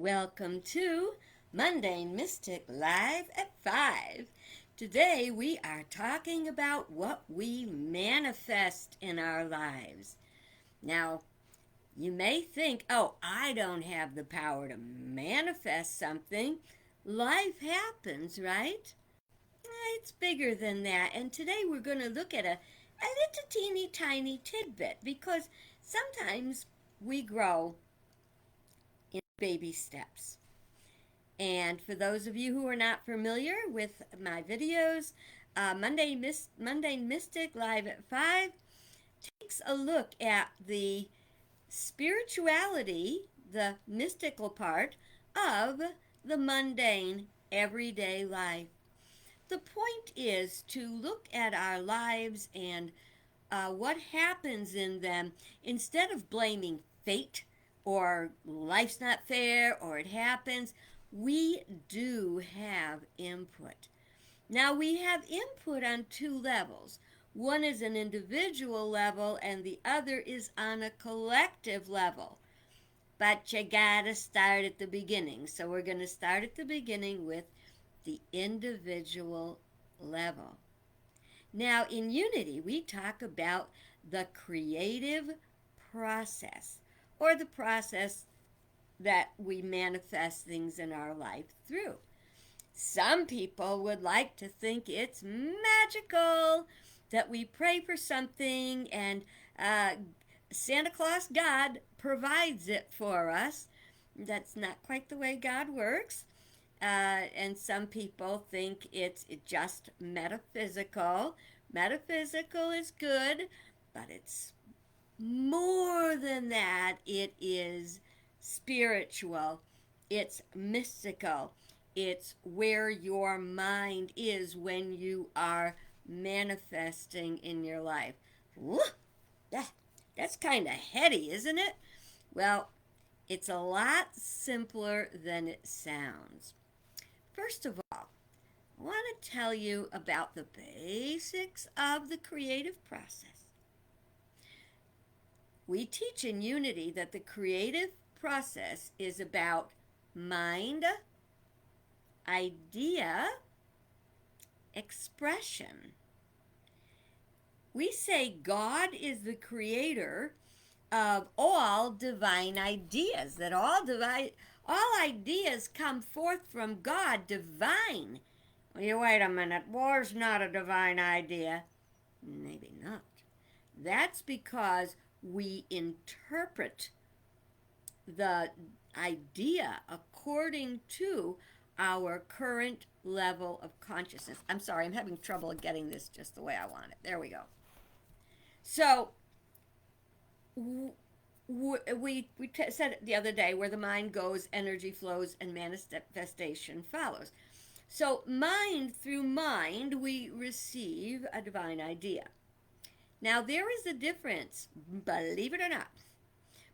Welcome to Mundane Mystic Live at 5. Today we are talking about what we manifest in our lives. Now, you may think, oh, I don't have the power to manifest something. Life happens, right? It's bigger than that. And today we're going to look at a little teeny tiny tidbit because sometimes we grow in baby steps. And for those of you who are not familiar with my videos, Mundane Mystic Live at 5 takes a look at the spirituality, the mystical part of the mundane everyday life. The point is to look at our lives and what happens in them instead of blaming fate or life's not fair or it happens. We do have input. Now, we have input on two levels. One is an individual level, and the other is on a collective level. But you gotta start at the beginning. So, we're going to start at the beginning with the individual level. Now, in Unity, we talk about the creative process, or the process that we manifest things in our life through. Some people would like to think it's magical, that we pray for something and Santa Claus God provides it for us. That's not quite the way God works. And some people think it's just metaphysical. Metaphysical is good, but it's more than that. It is spiritual, it's mystical, it's where your mind is when you are manifesting in your life. That's kind of heady, isn't it? Well, it's a lot simpler than it sounds. First of all, I want to tell you about the basics of the creative process. We teach in Unity that the creative process is about mind, idea, expression. We say God is the creator of all divine ideas, that all ideas come forth from God, divine. Well, wait a minute, war's not a divine idea. Maybe not. That's because we interpret the idea according to our current level of consciousness. I'm sorry, I'm having trouble getting this just the way I want it. There we go. So, we said it the other day, where the mind goes, energy flows, and manifestation follows. So, through mind, we receive a divine idea. Now, there is a difference, believe it or not,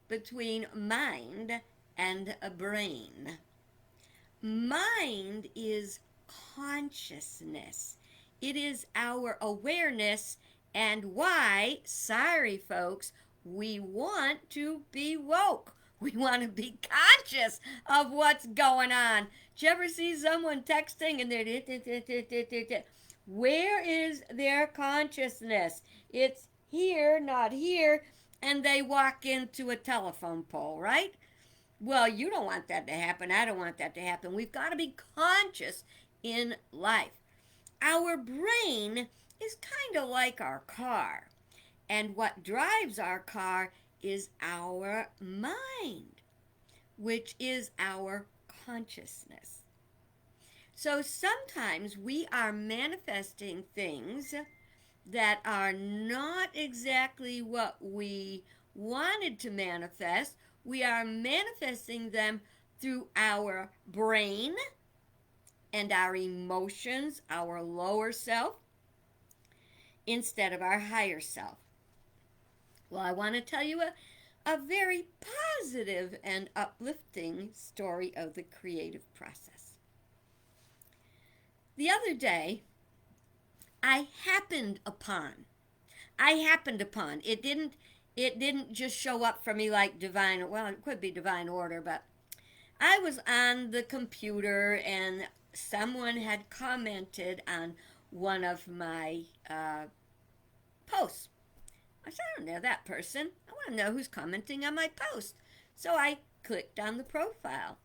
between mind and a brain. Mind is consciousness. It is our awareness, and why, sorry folks, we want to be woke. We want to be conscious of what's going on. Did you ever see someone texting and they're where is their consciousness? It's here, not here, and they walk into a telephone pole, right? Well, you don't want that to happen. I don't want that to happen. We've got to be conscious in life. Our brain is kind of like our car. And what drives our car is our mind, which is our consciousness. So sometimes we are manifesting things that are not exactly what we wanted to manifest. We are manifesting them through our brain and our emotions, our lower self, instead of our higher self. Well, I want to tell you a very positive and uplifting story of the creative process. The other day, I happened upon, it didn't just show up for me like divine, well, it could be divine order, but I was on the computer and someone had commented on one of my posts. I said, I don't know that person. I want to know who's commenting on my post. So I clicked on the profile.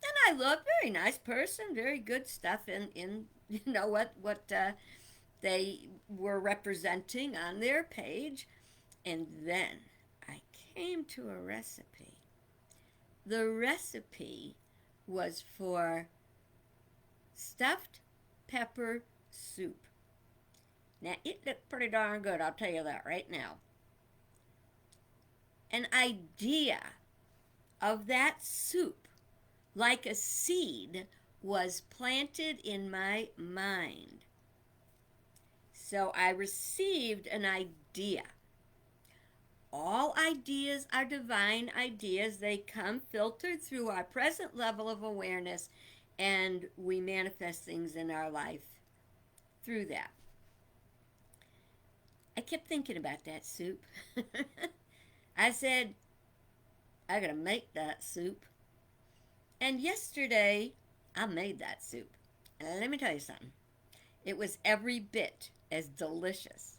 And I looked, very nice person, very good stuff in what they were representing on their page. And then I came to a recipe. The recipe was for stuffed pepper soup. Now, it looked pretty darn good, I'll tell you that right now. An idea of that soup, like a seed, was planted in my mind. So I received an idea. All ideas are divine ideas. They come filtered through our present level of awareness, and we manifest things in our life through that. I kept thinking about that soup. I said, I gotta make that soup. And yesterday, I made that soup. And let me tell you something. It was every bit as delicious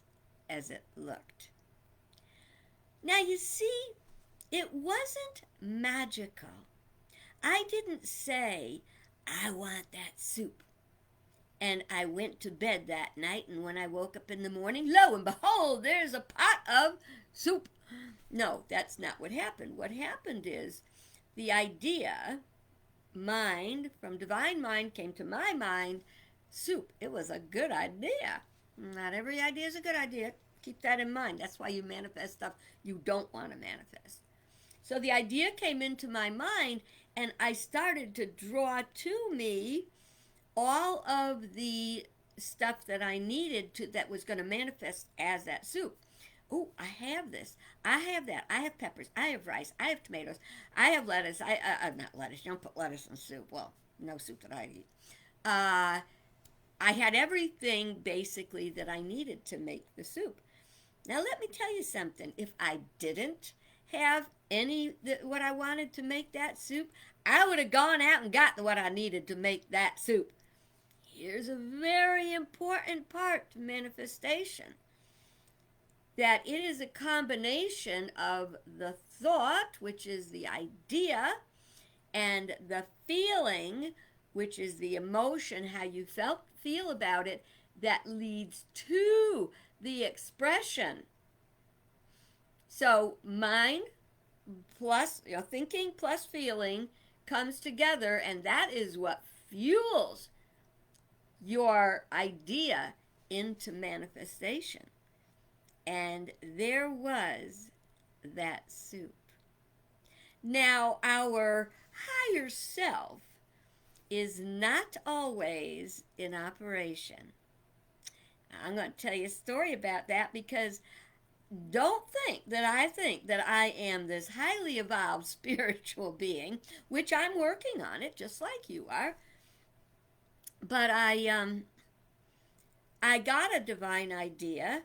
as it looked. Now, you see, it wasn't magical. I didn't say, I want that soup. And I went to bed that night, and when I woke up in the morning, lo and behold, there's a pot of soup. No, that's not what happened. What happened is the idea, mind, from divine mind came to my mind, soup. It was a good idea. Not every idea is a good idea. Keep that in mind. That's why you manifest stuff you don't want to manifest. So the idea came into my mind, and I started to draw to me all of the stuff that I needed to that was going to manifest as that soup. Oh, I have this. I have that. I have peppers. I have rice. I have tomatoes. I have lettuce. Not lettuce. You don't put lettuce in soup. Well, no soup that I eat. I had everything basically that I needed to make the soup. Now let me tell you something. If I didn't have what I wanted to make that soup, I would have gone out and got what I needed to make that soup. Here's a very important part to manifestation. That it is a combination of the thought, which is the idea, and the feeling, which is the emotion, how you feel about it, that leads to the expression. So mind plus thinking plus feeling comes together, and that is what fuels your idea into manifestation. And there was that soup. Now, our higher self is not always in operation. I'm going to tell you a story about that, because don't think that I am this highly evolved spiritual being, which I'm working on it just like you are. But I got a divine idea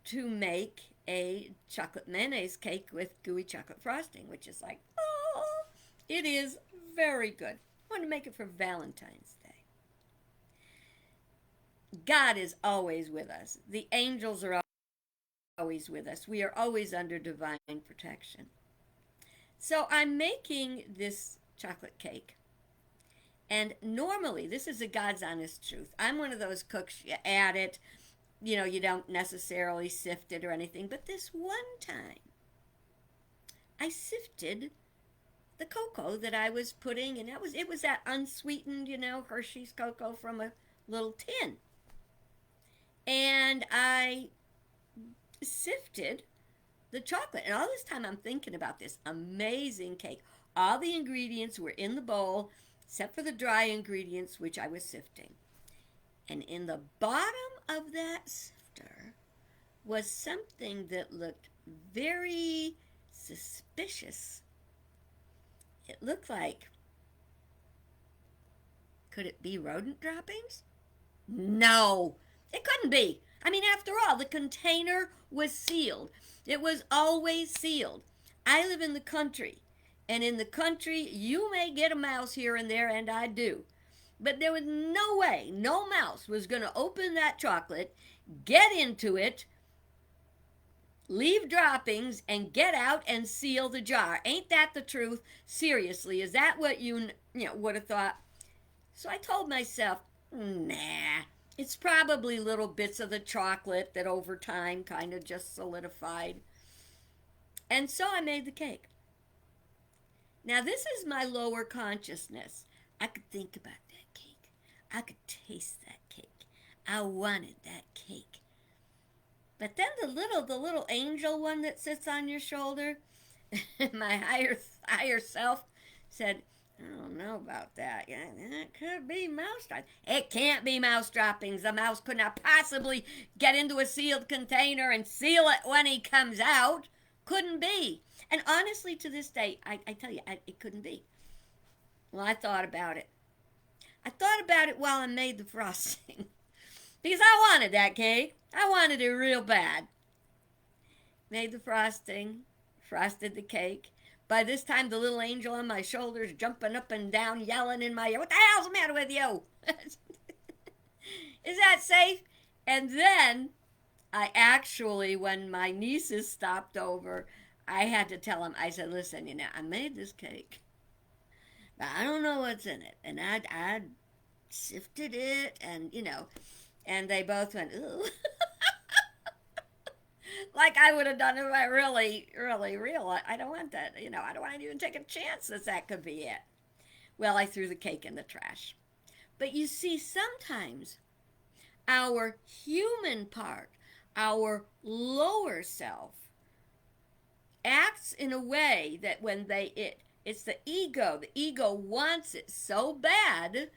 to make a chocolate mayonnaise cake with gooey chocolate frosting, which is like, oh, it is very good. I want to make it for Valentine's Day. God is always with us. The angels are always with us. We are always under divine protection. So I'm making this chocolate cake. And normally, this is a God's honest truth. I'm one of those cooks, you add it, you don't necessarily sift it or anything. But this one time, I sifted the cocoa that I was putting, and it was that unsweetened, Hershey's cocoa from a little tin. And I sifted the chocolate. And all this time I'm thinking about this amazing cake. All the ingredients were in the bowl, except for the dry ingredients, which I was sifting. And in the bottom of that sifter was something that looked very suspicious. It looked like, could it be rodent droppings? No, it couldn't be. I mean, after all, the container was sealed. It was always sealed. I live in the country. And in the country, you may get a mouse here and there, and I do. But there was no way, no mouse was going to open that chocolate, get into it, leave droppings, and get out and seal the jar. Ain't that the truth? Seriously, is that what you would have thought? So I told myself, nah, it's probably little bits of the chocolate that over time kind of just solidified. And so I made the cake. Now, this is my lower consciousness. I could think about that cake. I could taste that cake. I wanted that cake. But then the little angel one that sits on your shoulder, my higher self said, I don't know about that. It could be mouse droppings. It can't be mouse droppings. The mouse could not possibly get into a sealed container and seal it when he comes out. Couldn't be. And honestly, to this day, I tell you, it couldn't be. Well, I thought about it. I thought about it while I made the frosting. Because I wanted that cake. I wanted it real bad. Made the frosting, frosted the cake. By this time, the little angel on my shoulders jumping up and down, yelling in my ear, what the hell's the matter with you? Is that safe? And then I actually, when my nieces stopped over, I had to tell them, I said, listen, I made this cake, but I don't know what's in it. And I sifted it, and they both went, ooh. Like I would have done if I really, really realized. I don't want that, I don't want to even take a chance that could be it. Well, I threw the cake in the trash. But you see, sometimes our human part, our lower self, acts in a way that when it's the ego wants it so bad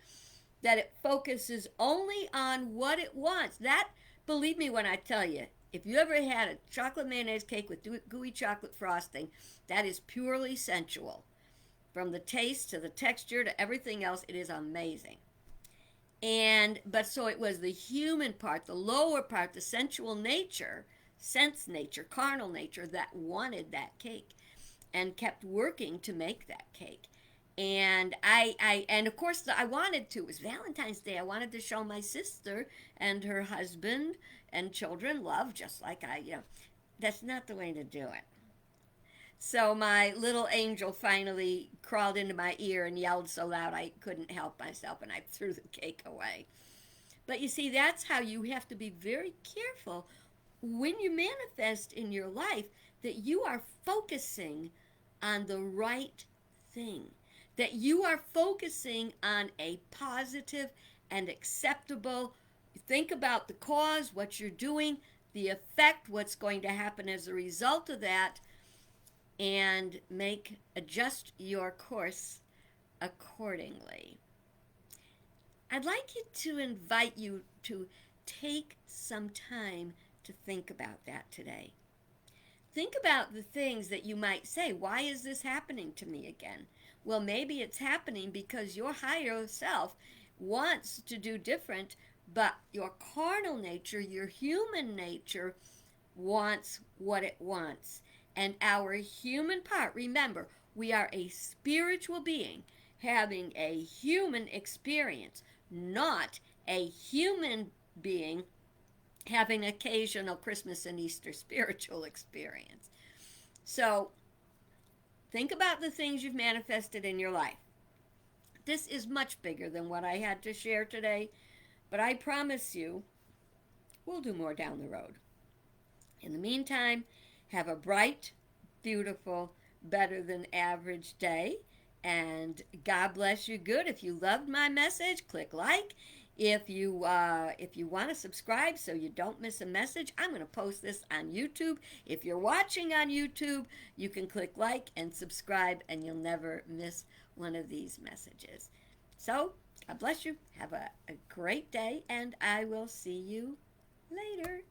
that it focuses only on what it wants. That, believe me when I tell you, if you ever had a chocolate mayonnaise cake with gooey chocolate frosting, that is purely sensual. From the taste to the texture to everything else, it is amazing. But so it was the human part, the lower part, the sensual nature, sense nature, carnal nature that wanted that cake and kept working to make that cake. And and of course I wanted to. It was Valentine's Day. I wanted to show my sister and her husband and children love, just like that's not the way to do it. So my little angel finally crawled into my ear and yelled so loud I couldn't help myself, and I threw the cake away. But you see, that's how you have to be very careful when you manifest in your life, that you are focusing on the right thing, that you are focusing on a positive and acceptable. Think about the cause, what you're doing, the effect, what's going to happen as a result of that, and adjust your course accordingly. I'd like to invite you to take some time to think about that today. Think about the things that you might say, why is this happening to me again? Well, maybe it's happening because your higher self wants to do different, but your carnal nature, your human nature, wants what it wants. And our human part, remember, we are a spiritual being having a human experience, not a human being having occasional Christmas and Easter spiritual experience. So think about the things you've manifested in your life. This is much bigger than what I had to share today, but I promise you we'll do more down the road. In the meantime, have a bright, beautiful, better than average day, and God bless you good. If you loved my message, click like. If you want to subscribe so you don't miss a message, I'm going to post this on YouTube. If you're watching on YouTube, you can click like and subscribe, and you'll never miss one of these messages. So, God bless you. Have a great day, and I will see you later.